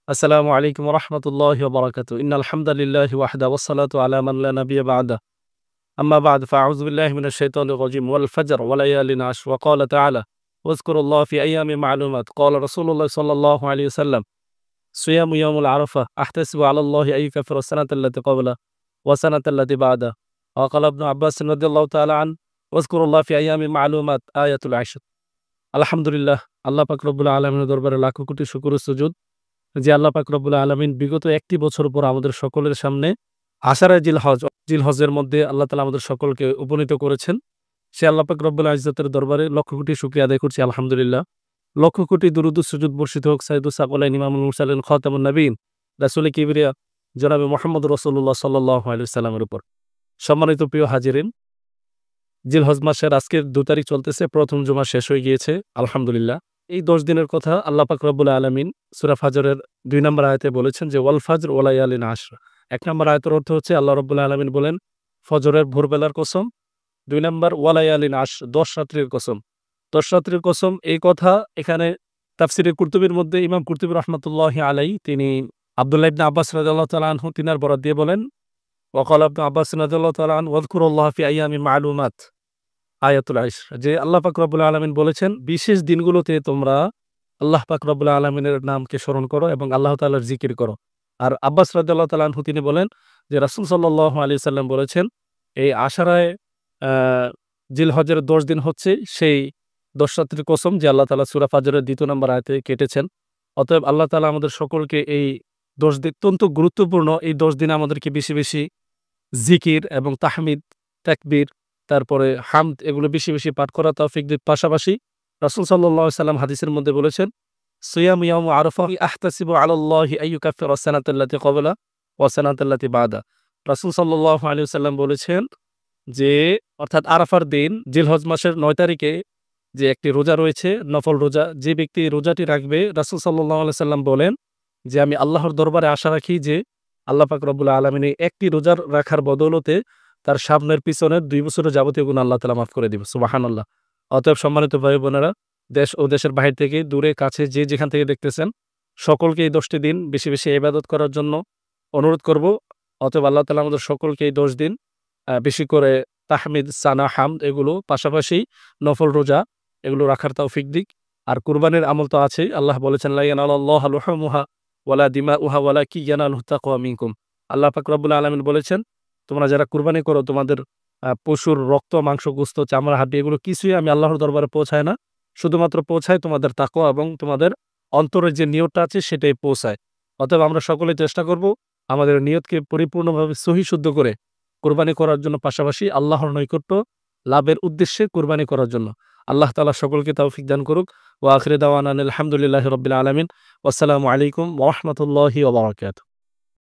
আসসালামু আলাইকুম রহমতুল্লাহি ওয়া বারাকাতুহু। ইন্নাল হামদালিল্লাহি ওয়াহদা ওয়াসসালাতু আলা মান লা নাবিয়্যা বা'দা। আম্মা বা'দ ফাআউযু বিল্লাহি মিনাশ শাইতানির রাজীম। ওয়াল ফাজর ওয়া লায়ালিন আশর। ওয়া ক্বালা তাআলা ওয়াজকুরুল্লাহ ফি আইয়ামিন মা'লুমাত। ক্বালা রাসূলুল্লাহ সাল্লাল্লাহু আলাইহি ওয়াসাল্লাম সিয়ামু ইয়াউমুল আরাফাহ আহতাসিবু আলা আল্লাহি আন ইউকাফিরা আস-সানাতা আল্লাতী ক্বাবলা ওয়া সানাতা আল্লাতী বা'দা। ওয়া ক্বালা ইবনু আব্বাস রাদিয়াল্লাহু তাআলা আন ওয়াজকুরুল্লাহ ফি আইয়ামিন মা'লুমাত আয়াতুল আশর। আলহামদুলিল্লাহ, আল্লাহ পাক রব্বুল আলামিনের দরবারে লাখো কোটি শুকর ও সুজুদ যে আল্লাহ পাক রব্বুল আলামিন বিগত একটি বছর পর আমাদের সকলের সামনে আশারায়ে জিলহজের মধ্যে আল্লাহ তাআলা আমাদের সকলকে উপনীত করেছেন। সে আল্লাহ পাক রব্বুল ইজ্জতের দরবারে লক্ষ কোটি শুকরিয়া আদায় করছি আলহামদুলিল্লাহ। লক্ষ কোটি দুরূদ ও সুজুদ বর্ষিত হোক সাইয়্যিদুস সাকলাইন ইমামুল মুরসালিন খাতামুন নবীন রাসূলে কিবরিয়া জনাবে মুহাম্মদ রাসূলুল্লাহ সাল্লাল্লাহু আলাইহি ওয়াসাল্লামের উপর। সম্মানিত প্রিয় হাজিরিন, জিলহজ মাসের আজকের ২ তারিখ চলতেছে, প্রথম জুমা শেষ হয়ে গিয়েছে আলহামদুলিল্লাহ। এই ১০ দিনের কথা আল্লাহ পাক রব্বুল আলামিন সূরা ফাজরের ২ নম্বর আয়াতে বলেছেন যে ওয়াল ফাজর ওয়া লায়ালিন আশর। ১ নম্বর আয়াতের অর্থ হচ্ছে আল্লাহ রব্বুল আলামিন বলেন ফজরের ভোরবেলার কসম। ২ নম্বর ওয়া লায়ালিন আশর, ১০ রাত্রির কসম। ১০ রাত্রির কসম এই কথা এখানে তাফসিরে কুরতুবীর মধ্যে ইমাম কুরতুবী রাহমাতুল্লাহি আলাইহি তিনি আব্দুল্লাহ ইবনে আব্বাস রাদিয়াল্লাহু তাআলা আনহু তিনার বরাত দিয়ে বলেন ওয়া ক্বালা ইবনু আব্বাস রাদিয়াল্লাহু তাআলা আনহু ওয়াযকুরুল্লাহ ফি আইয়ামিন মা'লুমাত আয়াতুল আশর, যে আল্লাহ পাক রব্বুল আলামিন বলেছেন বিশেষ দিনগুলোতে তোমরা আল্লাহ পাক রব্বুল আলামিনের নামকে স্মরণ করো এবং আল্লাহ তাআলার জিকির করো। আর আব্বাস রাদিয়াল্লাহু তাআলা আনহু তিনি বলেন যে রাসূল সাল্লাল্লাহু আলাইহি সাল্লাম বলেছেন এই আশারায়ে জিলহজের ১০ দিন হচ্ছে সেই ১০ রাত্রির কসম যে আল্লাহ তাআলা সূরা ফাজরের ২য় নম্বর আয়াতে কেটেছেন। অতএব আল্লাহ তাআলা আমাদের সকলকে এই ১০ দিন অত্যন্ত গুরুত্বপূর্ণ, এই ১০ দিনে আমাদেরকে বেশি বেশি জিকির এবং তাহমিদ, তাকবীর, তারপরে হামদ এগুলো বেশি বেশি পাঠ করা তৌফিক দিক। পাশাপাশি রাসূল সাল্লাল্লাহু আলাইহি সাল্লাম হাদিসের মধ্যে বলেছেন সিয়ামু ইয়াউমু আরাফা আহতাসিবু আলা আল্লাহি আন ইউকাফিরা আস-সানাতা আল্লাতী ক্বাবলা ওয়া সানাতা আল্লাতী বা'দা। রাসূল সাল্লাল্লাহু আলাইহি ওয়াসাল্লাম বলেছেন যে অর্থাৎ আরাফার দিন জিলহজ মাসের ৯ তারিখে যে একটি রোজা রয়েছে, নফল রোজা, যে ব্যক্তি রোজাটি রাখবে রাসূল সাল্লাল্লাহু আলাইহি সাল্লাম বলেন যে আমি আল্লাহর দরবারে আশা রাখি যে আল্লাহ পাক রব্বুল আলামিন একটি রোজার রাখার বদৌলতে তার সামনের পিছনের ২ বছরের যাবতীয় গুনাহ আল্লাহ তাআলা মাফ করে দিবে। সুবহানাল্লাহ। অতএব সম্মানিত ভাই বোনেরা, দেশ ও দেশের বাহির থেকে দূরে কাছে যে যেখান থেকে দেখতেছেন সকলকে এই ১০টি দিন বেশি বেশি ইবাদত করার জন্য অনুরোধ করব। অতএব আল্লাহ তাআলা আমাদের সকলকে এই ১০ দিন বেশি করে তাহমিদ, সানা, হামদ এগুলো পাশাপাশি নফল রোজা এগুলো রাখার তৌফিক দিক। আর কুরবানির আমল তো আছেই। আল্লাহ বলেছেন লা ইয়ানালুল্লাহু লুহুমুহা ওয়ালা দিমাউহা ওয়ালাকিন ইয়ানালুহু তাকওয়া মিনকুম। আল্লাহ পাক রব্বুল আলামিন বলেছেন তোমরা যারা কুরবানি করো তোমাদের পশুর রক্ত, মাংস, গোশত, চামড়া, হাড্ডি এগুলো কিছুই আমি আল্লাহর দরবারে পৌঁছায় না। শুধুমাত্র পৌঁছায় তোমাদের তাকওয়া এবং তোমাদের অন্তরের যে নিয়তটা আছে সেটাই পৌঁছায়। অতএব আমরা সকলে চেষ্টা করব আমাদের নিয়তকে পরিপূর্ণভাবে সহি শুদ্ধ করে কুরবানি করার জন্য, পাশাপাশি আল্লাহর নৈকট্য লাভের উদ্দেশ্যে কুরবানি করার জন্য। আল্লাহ তাআলা সকলকে তৌফিক দান করুক। ওয়া আখিরু দাওয়ানা আলহামদুলিল্লাহি রাব্বিল আলামিন। ওয়াসসালামু আলাইকুম ওয়া রাহমাতুল্লাহি ওয়া বারাকাতুহু।